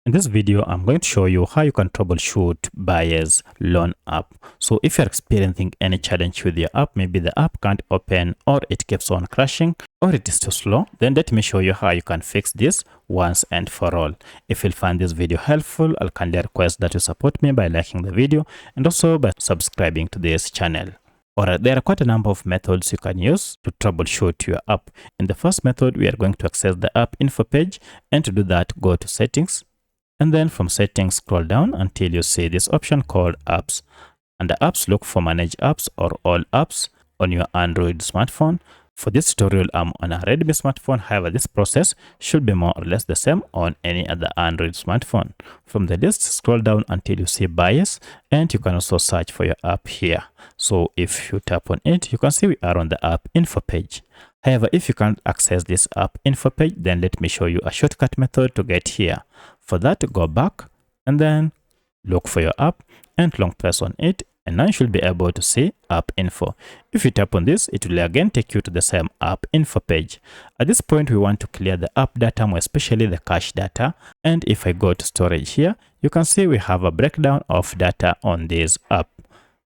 In this video, I'm going to show you how you can troubleshoot buyer's loan app. So if you're experiencing any challenge with your app, maybe the app can't open or it keeps on crashing or it is too slow, then let me show you how you can fix this once and for all. If you'll find this video helpful, I'll kindly request that you support me by liking the video and also by subscribing to this channel. Alright, there are quite a number of methods you can use to troubleshoot your app. In the first method, we are going to access the app info page, and to do that, go to settings. And then from settings, scroll down until you see this option called apps. Under apps, look for manage apps or all apps on your Android smartphone. For this tutorial, I'm on a Redmi smartphone. However, this process should be more or less the same on any other Android smartphone. From the list, scroll down until you see buyers, and you can also search for your app here. So if you tap on it, you can see we are on the app info page. However, if you can't access this app info page, then let me show you a shortcut method to get here. For that, go back and then look for your app and long press on it, and now you should be able to see app info. If you tap on this, it will again take you to the same app info page. At this point, we want to clear the app data, more especially the cache data. And if I go to storage here, you can see we have a breakdown of data on this app.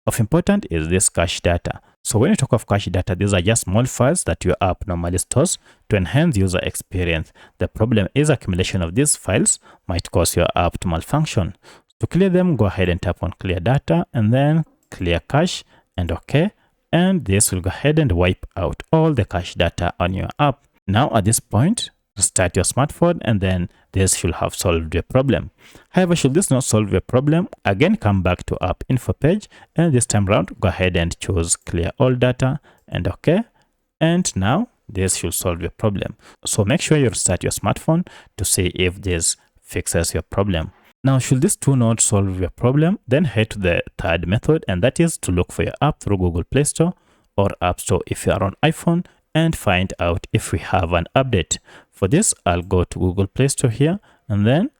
Of important is this cache data. So when you talk of cache data, these are just small files that your app normally stores to enhance user experience. The problem is accumulation of these files might cause your app to malfunction. To clear them, go ahead and tap on clear data and then clear cache and OK. And this will go ahead and wipe out all the cache data on your app. Now at this point, restart your smartphone and then this should have solved your problem. However, should this not solve your problem, again come back to app info page, and this time around go ahead and choose clear all data and OK. And now this should solve your problem. So make sure you restart your smartphone to see if this fixes your problem. Now, should this too not solve your problem, then head to the third method, and that is to look for your app through Google Play Store or App Store if you are on iPhone, and find out if we have an update. For this, I'll go to Google Play Store here and then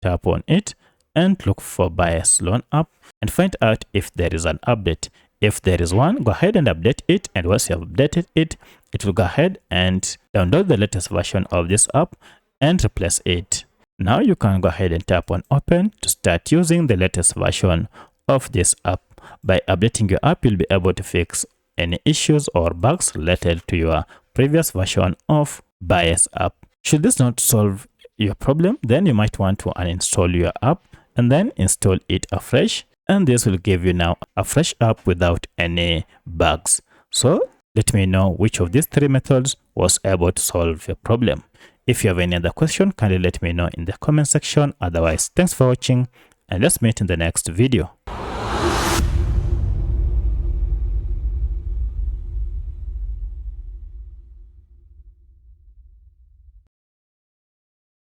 tap on it and look for buyer's loan app and find out if there is an update. If there is one, go ahead and update it, and once you have updated it, it will go ahead and download the latest version of this app and replace it. Now you can go ahead and tap on open to start using the latest version of this app. By updating your app, you'll be able to fix any issues or bugs related to your previous version of buyer's app. Should this not solve your problem, then you might want to uninstall your app and then install it afresh, and this will give you now a fresh app without any bugs. So let me know which of these three methods was able to solve your problem. If you have any other question, kindly let me know in the comment section. Otherwise, thanks for watching and let's meet in the next video.